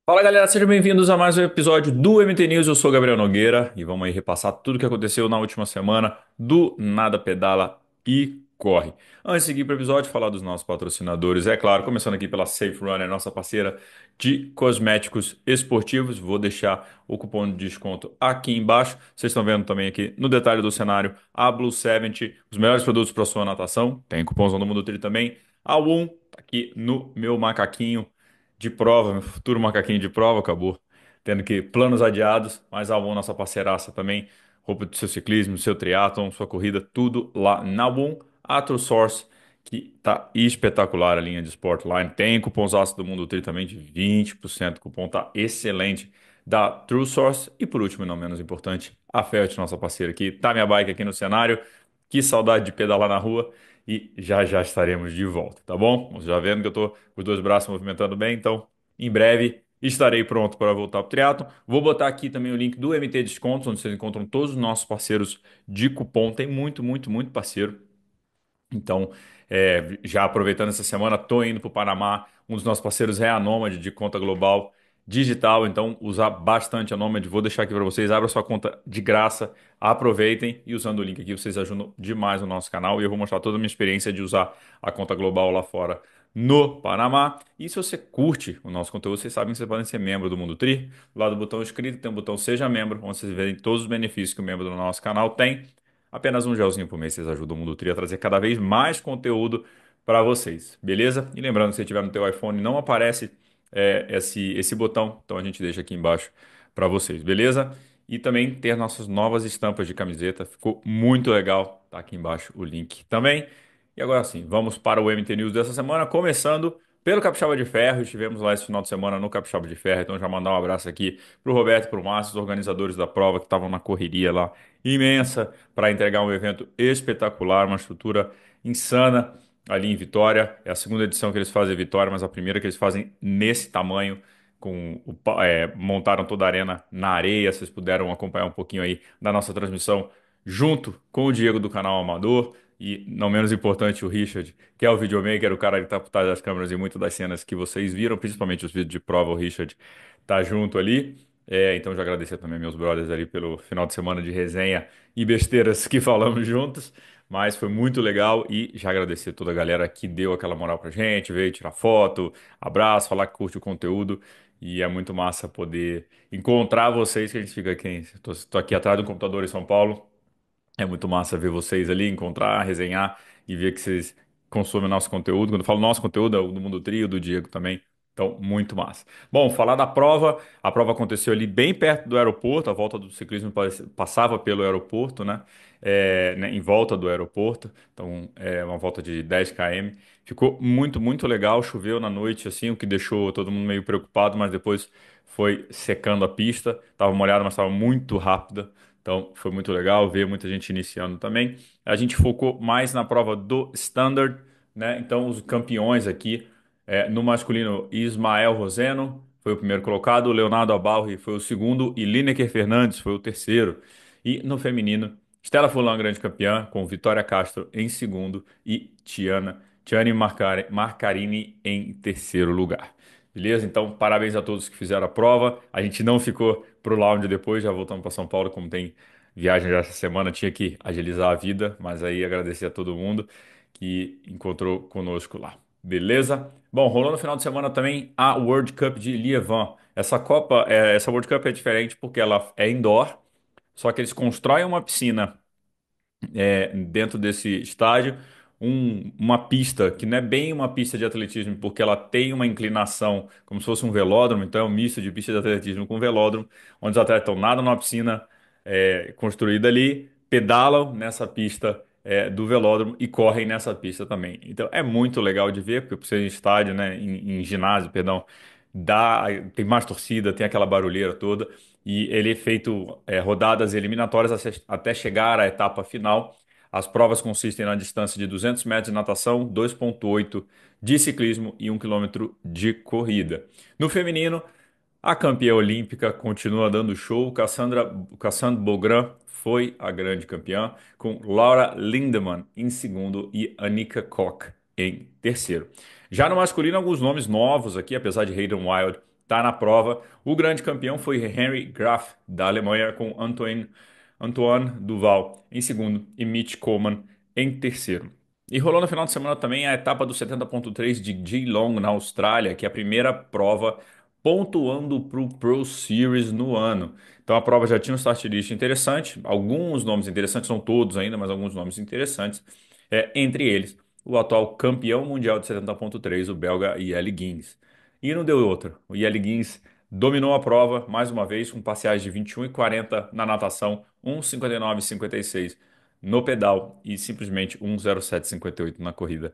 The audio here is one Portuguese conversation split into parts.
Fala galera, sejam bem-vindos a mais um episódio do MT News. Eu sou o Gabriel Nogueira e vamos aí repassar tudo o que aconteceu na última semana do Nada Pedala e Corre. Antes de seguir para o episódio, falar dos nossos patrocinadores, é claro, começando aqui pela Safe Runner, nossa parceira de cosméticos esportivos. Vou deixar o cupom de desconto aqui embaixo. Vocês estão vendo também aqui no detalhe do cenário a Blue 70, os melhores produtos para sua natação. Tem cupomzão do Mundo Tri também. A ON, tá aqui no meu macaquinho de prova, meu futuro macaquinho de prova, acabou tendo que planos adiados, mas a ON, nossa parceiraça também, roupa do seu ciclismo, do seu triatlon, sua corrida, tudo lá na ON. A True Source, que tá espetacular a linha de Sportline, tem cupomzaço do Mundo Tri também de 20%, o cupom tá excelente da True Source. E por último, e não menos importante, a Felt, nossa parceira aqui, tá minha bike aqui no cenário, que saudade de pedalar na rua e já já estaremos de volta, tá bom? Você já vendo que eu tô com os dois braços movimentando bem, então em breve estarei pronto para voltar para o triatlo. Vou botar aqui também o link do MT Descontos, onde vocês encontram todos os nossos parceiros de cupom. Tem muito, muito, muito parceiro. Então, já aproveitando essa semana, estou indo para o Panamá. Um dos nossos parceiros é a Nômade de conta global digital. Então, usar bastante a Nômade. Vou deixar aqui para vocês. Abra sua conta de graça, aproveitem e usando o link aqui vocês ajudam demais o nosso canal. E eu vou mostrar toda a minha experiência de usar a conta global lá fora no Panamá. E se você curte o nosso conteúdo, vocês sabem que vocês podem ser membro do Mundo Tri. Lá do botão inscrito tem o botão Seja Membro, onde vocês verem todos os benefícios que o membro do nosso canal tem. Apenas um gelzinho por mês, vocês ajudam o Mundo Tri a trazer cada vez mais conteúdo para vocês, beleza? E lembrando, se você tiver no teu iPhone, não aparece esse botão, então a gente deixa aqui embaixo para vocês, beleza? E também ter nossas novas estampas de camiseta, ficou muito legal, tá aqui embaixo o link também. E agora sim, vamos para o MT News dessa semana, começando pelo Capixaba de Ferro. Estivemos lá esse final de semana no Capixaba de Ferro, então já mandar um abraço aqui para o Roberto e para o Márcio, os organizadores da prova que estavam na correria lá imensa para entregar um evento espetacular, uma estrutura insana ali em Vitória. É a segunda edição que eles fazem em Vitória, mas a primeira que eles fazem nesse tamanho. Montaram toda a arena na areia. Vocês puderam acompanhar um pouquinho aí da nossa transmissão junto com o Diego do canal Amador e, não menos importante, o Richard, que é o videomaker, o cara que está por trás das câmeras e muitas das cenas que vocês viram, principalmente os vídeos de prova, o Richard tá junto ali. Então já agradecer também meus brothers ali pelo final de semana de resenha e besteiras que falamos juntos, mas foi muito legal e já agradecer toda a galera que deu aquela moral pra gente, veio tirar foto, abraço, falar que curte o conteúdo e é muito massa poder encontrar vocês que a gente fica aqui, tô aqui atrás do computador em São Paulo, é muito massa ver vocês ali, encontrar, resenhar e ver que vocês consomem nosso conteúdo. Quando eu falo nosso conteúdo, é o do Mundo Trio, do Diego também. Então, muito massa. Bom, falar da prova. A prova aconteceu ali bem perto do aeroporto. A volta do ciclismo passava pelo aeroporto, né? Em volta do aeroporto. Então, é uma volta de 10 km. Ficou muito, muito legal. Choveu na noite, assim, o que deixou todo mundo meio preocupado, mas depois foi secando a pista. Tava molhado, mas estava muito rápida. Então foi muito legal ver muita gente iniciando também. A gente focou mais na prova do Standard, né? Então os campeões aqui, no masculino, Ismael Roseno foi o primeiro colocado, Leonardo Abalri foi o segundo e Lineker Fernandes foi o terceiro. E no feminino, Stella Furlan, grande campeã, com Vitória Castro em segundo e Tiane Marcarini em terceiro lugar. Beleza? Então, parabéns a todos que fizeram a prova. A gente não ficou pro lounge depois, já voltamos para São Paulo, como tem viagem já essa semana, tinha que agilizar a vida, mas aí agradecer a todo mundo que encontrou conosco lá. Beleza? Bom, rolou no final de semana também a World Cup de Lievan. Essa World Cup é diferente porque ela é indoor, só que eles constroem uma piscina dentro desse estádio uma pista que não é bem uma pista de atletismo, porque ela tem uma inclinação como se fosse um velódromo, então é um misto de pista de atletismo com velódromo, onde os atletas estão nadam numa piscina construída ali, pedalam nessa pista do velódromo e correm nessa pista também. Então é muito legal de ver, porque por ser em estádio, né, em ginásio, perdão, tem mais torcida, tem aquela barulheira toda e ele é feito rodadas eliminatórias até chegar à etapa final. As provas consistem na distância de 200 metros de natação, 2,8 de ciclismo e 1 quilômetro de corrida. No feminino, a campeã olímpica continua dando show. Cassandra Bogran foi a grande campeã, com Laura Lindemann em segundo e Annika Koch em terceiro. Já no masculino, alguns nomes novos aqui, apesar de Hayden Wild está na prova. O grande campeão foi Henry Graf, da Alemanha, com Antoine Duval em segundo e Mitch Coleman em terceiro. E rolou no final de semana também a etapa do 70.3 de Geelong, na Austrália, que é a primeira prova pontuando para o Pro Series no ano. Então a prova já tinha um start list interessante, alguns nomes interessantes, são todos ainda, mas alguns nomes interessantes. Entre eles, o atual campeão mundial de 70.3, o belga Jelle Gins. E não deu outra. O Jelle Gins dominou a prova mais uma vez, com parciais de 21,40 na natação, 1,59,56 no pedal e simplesmente 1,07,58 na corrida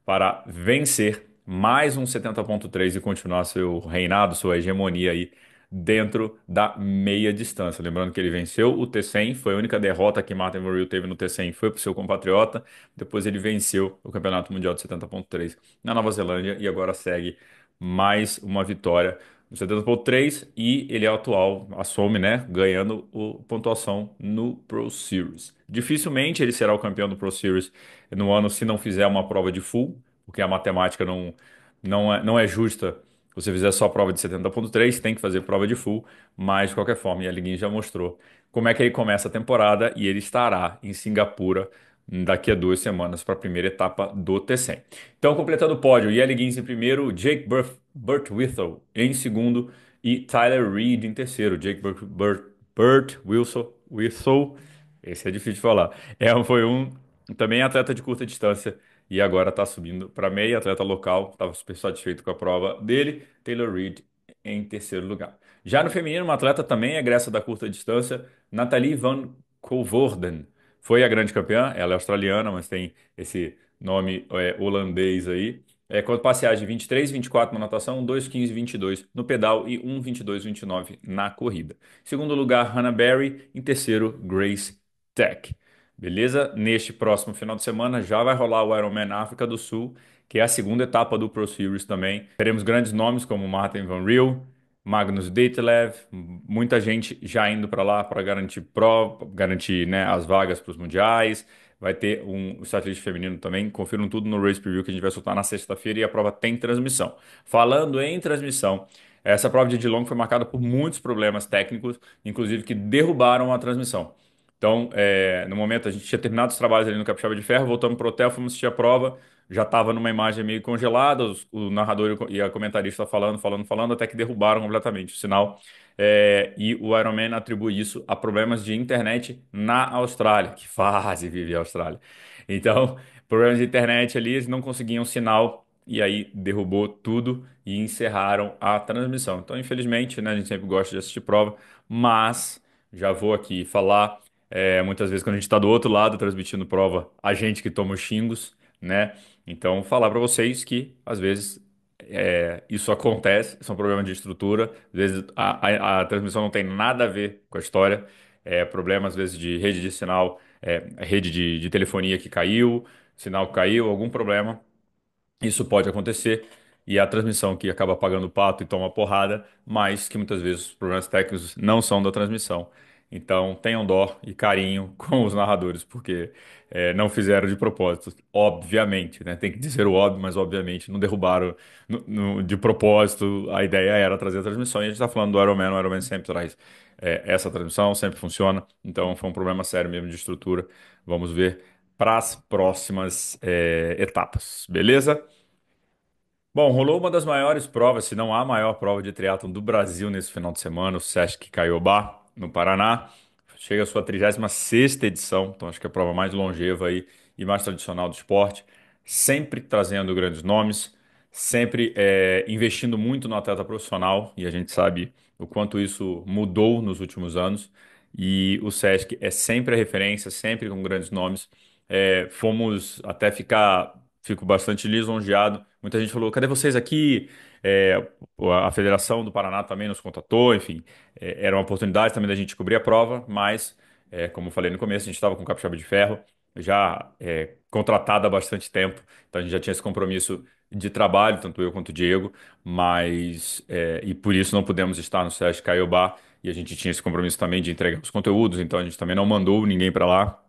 para vencer mais um 70.3 e continuar seu reinado, sua hegemonia aí dentro da meia distância. Lembrando que ele venceu o T100, foi a única derrota que Martin Van Riel teve no T100, foi para o seu compatriota. Depois ele venceu o Campeonato Mundial de 70.3 na Nova Zelândia e agora segue mais uma vitória no 70.3 e ele é o atual, assume, né, ganhando a pontuação no Pro Series. Dificilmente ele será o campeão do Pro Series no ano se não fizer uma prova de full, porque a matemática não é justa. Você fizer só a prova de 70.3, tem que fazer prova de full, mas de qualquer forma, e a Liguinha já mostrou como é que ele começa a temporada e ele estará em Singapura daqui a 2 semanas para a primeira etapa do T100. Então, completando o pódio, Jelle Gins em primeiro, Jake Birtwistle em segundo e Tyler Reed em terceiro. Jake Birtwistle, esse é difícil de falar. Foi um também atleta de curta distância e agora está subindo para meia, atleta local, estava super satisfeito com a prova dele. Taylor Reed em terceiro lugar. Já no feminino, uma atleta também egressa da curta distância, Nathalie van Coevorden. Foi a grande campeã, ela é australiana, mas tem esse nome holandês aí. Com parciais de 23, 24 na natação, 2,15, 22 no pedal e 1,22, 29 na corrida. Em segundo lugar, Hannah Berry. Em terceiro, Grace Tech. Beleza? Neste próximo final de semana já vai rolar o Ironman África do Sul, que é a segunda etapa do Pro Series também. Teremos grandes nomes como Martin Van Riel, Magnus Ditlev, muita gente já indo para lá para garantir, né, as vagas para os mundiais. Vai ter o satélite feminino também. Confiram tudo no Race Preview que a gente vai soltar na sexta-feira e a prova tem transmissão. Falando em transmissão, essa prova de Geelong foi marcada por muitos problemas técnicos, inclusive que derrubaram a transmissão. Então, no momento, a gente tinha terminado os trabalhos ali no Capixaba de Ferro, voltamos pro hotel, fomos assistir a prova, já estava numa imagem meio congelada, o narrador e a comentarista falando, até que derrubaram completamente o sinal. E o Ironman atribui isso a problemas de internet na Austrália, que fase vive a Austrália. Então, problemas de internet ali, eles não conseguiam sinal, e aí derrubou tudo e encerraram a transmissão. Então, infelizmente, né, a gente sempre gosta de assistir prova, mas já vou aqui falar. Muitas vezes quando a gente está do outro lado transmitindo prova, a gente que toma os xingos, né? Então, falar para vocês que às vezes isso acontece, são problemas de estrutura, às vezes a transmissão não tem nada a ver com a história, problema às vezes de rede de sinal, rede de telefonia que caiu, sinal que caiu, algum problema. Isso pode acontecer e a transmissão que acaba pagando o pato e toma porrada, mas que muitas vezes os problemas técnicos não são da transmissão. Então tenham dó e carinho com os narradores, porque não fizeram de propósito, obviamente, né? Tem que dizer o óbvio, mas obviamente não derrubaram de propósito. A ideia era trazer a transmissão e a gente está falando do Ironman, o Ironman sempre traz essa transmissão, sempre funciona. Então foi um problema sério mesmo de estrutura. Vamos ver para as próximas etapas, beleza? Bom, rolou uma das maiores provas, se não a maior prova de triatlon do Brasil nesse final de semana, o Sesc Caiobá, no Paraná. Chega a sua 36ª edição, então acho que é a prova mais longeva aí e mais tradicional do esporte. Sempre trazendo grandes nomes, sempre investindo muito no atleta profissional, e a gente sabe o quanto isso mudou nos últimos anos. E o Sesc é sempre a referência, sempre com grandes nomes. Fomos até fico bastante lisonjeado. Muita gente falou: cadê vocês aqui? É, a Federação do Paraná também nos contatou, enfim, era uma oportunidade também da gente cobrir a prova, mas, como eu falei no começo, a gente estava com o capixaba de ferro já contratado há bastante tempo, então a gente já tinha esse compromisso de trabalho, tanto eu quanto o Diego, mas e por isso não pudemos estar no Sesc Caiobá e a gente tinha esse compromisso também de entregar os conteúdos, então a gente também não mandou ninguém para lá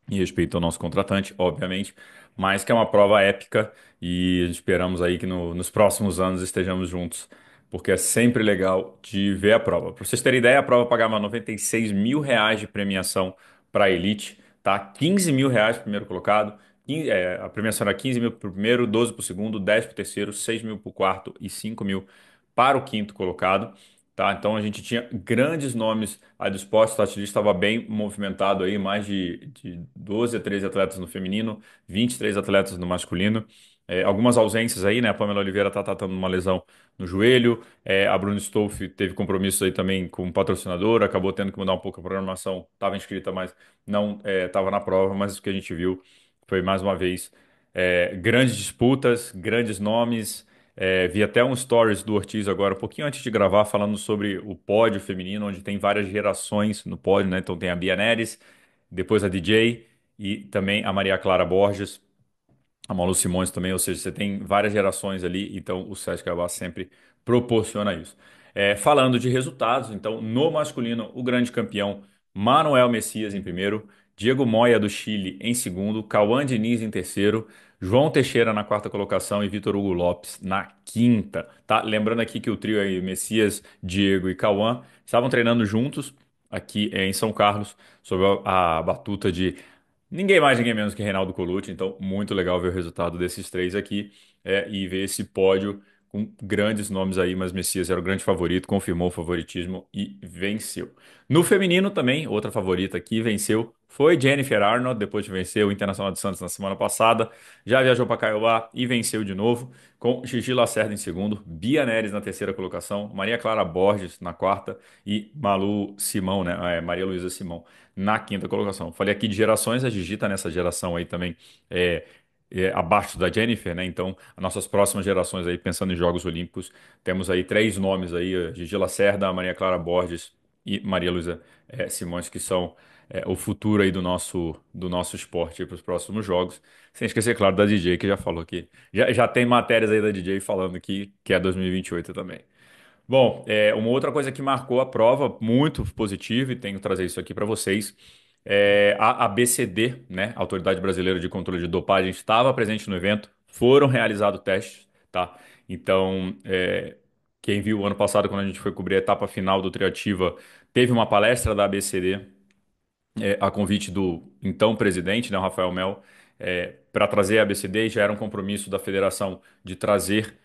em respeito ao nosso contratante, obviamente, mas que é uma prova épica e esperamos aí que nos próximos anos estejamos juntos porque é sempre legal de ver a prova. Para vocês terem ideia, a prova pagava R$ 96 mil de premiação para a Elite, tá? R$ 15 mil para o primeiro colocado, a premiação era 15 mil para o primeiro, 12 para o segundo, 10 para o terceiro, 6 mil para o quarto e 5 mil para o quinto colocado. Tá? Então a gente tinha grandes nomes aí do esporte, o Start estava bem movimentado aí, mais de 12 a 13 atletas no feminino, 23 atletas no masculino. Algumas ausências aí, né? A Pamela Oliveira está tratando uma lesão no joelho, a Bruna Stolf teve compromissos aí também com o patrocinador, acabou tendo que mudar um pouco a programação, estava inscrita, mas não estava na prova, mas o que a gente viu foi mais uma vez grandes disputas, grandes nomes. Vi até um stories do Ortiz agora, um pouquinho antes de gravar, falando sobre o pódio feminino, onde tem várias gerações no pódio, né? Então tem a Bia Neres, depois a DJ e também a Maria Clara Borges, a Malu Simões também, ou seja, você tem várias gerações ali, então o Sesc Cuiabá sempre proporciona isso. Falando de resultados, então no masculino, o grande campeão Manuel Messias em primeiro, Diego Moya do Chile em segundo, Cauã Diniz em terceiro, João Teixeira na quarta colocação e Vitor Hugo Lopes na quinta, tá? Lembrando aqui que o trio aí, Messias, Diego e Cauã, estavam treinando juntos aqui em São Carlos, sob a batuta de ninguém mais, ninguém menos que Reinaldo Colucci, então muito legal ver o resultado desses três aqui e ver esse pódio com grandes nomes aí, mas Messias era o grande favorito, confirmou o favoritismo e venceu. No feminino também, outra favorita aqui, venceu, foi Jennifer Arnold, depois de vencer o Internacional de Santos na semana passada, já viajou para Caiobá e venceu de novo, com Gigi Lacerda em segundo, Bia Neres na terceira colocação, Maria Clara Borges na quarta e Malu Simão, né, Maria Luísa Simão na quinta colocação. Falei aqui de gerações, a Gigi tá nessa geração aí também, é, abaixo da Jennifer, né? Então, as nossas próximas gerações aí, pensando em Jogos Olímpicos, temos aí três nomes aí, a Gigi Lacerda, a Maria Clara Borges e Maria Luísa Simões, que são o futuro aí do nosso esporte para os próximos Jogos. Sem esquecer, claro, da DJ, que já falou que já tem matérias aí da DJ falando que é 2028 também. Bom, uma outra coisa que marcou a prova, muito positiva, e tenho que trazer isso aqui para vocês, a ABCD, né, Autoridade Brasileira de Controle de Dopagem, estava presente no evento, foram realizados testes, tá? Então, quem viu o ano passado, quando a gente foi cobrir a etapa final do Triativa, teve uma palestra da ABCD a convite do então presidente, né, o Rafael Mel, para trazer a ABCD, já era um compromisso da federação de trazer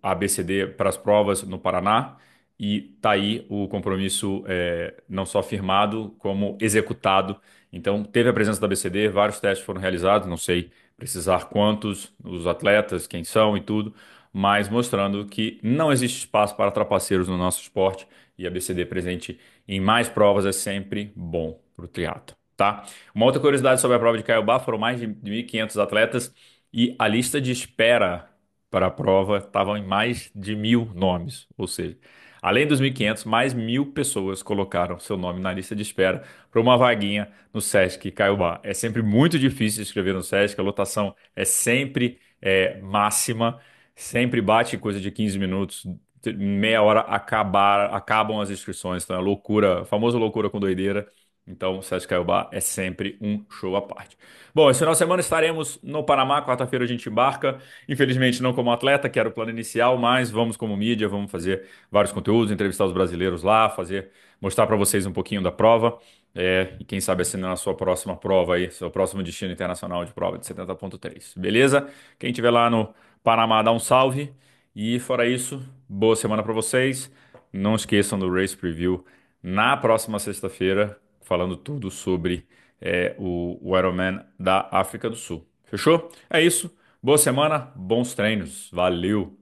a ABCD para as provas no Paraná, e está aí o compromisso não só firmado, como executado. Então, teve a presença da ABCD, vários testes foram realizados, não sei precisar quantos, os atletas, quem são e tudo, mas mostrando que não existe espaço para trapaceiros no nosso esporte, e a ABCD presente em mais provas é sempre bom para o triatlo, tá? Uma outra curiosidade sobre a prova de Caiobá, foram mais de 1.500 atletas e a lista de espera para a prova estava em mais de 1.000 nomes, ou seja, além dos 1.500, mais 1.000 pessoas colocaram seu nome na lista de espera para uma vaguinha no Sesc Caiobá. É sempre muito difícil escrever no Sesc, a lotação é sempre máxima, sempre bate coisa de 15 minutos, meia hora acabam as inscrições, então é loucura, famosa loucura com doideira. Então, o Sesc Caiobá é sempre um show à parte. Bom, esse final de semana estaremos no Panamá, quarta-feira a gente embarca. Infelizmente não como atleta, que era o plano inicial, mas vamos como mídia, vamos fazer vários conteúdos, entrevistar os brasileiros lá, mostrar para vocês um pouquinho da prova. E quem sabe assinar a sua próxima prova aí, seu próximo destino internacional de prova de 70,3. Beleza? Quem estiver lá no Panamá, dá um salve. E fora isso, boa semana para vocês. Não esqueçam do Race Preview na próxima sexta-feira, falando tudo sobre o Ironman da África do Sul. Fechou? É isso. Boa semana, bons treinos. Valeu!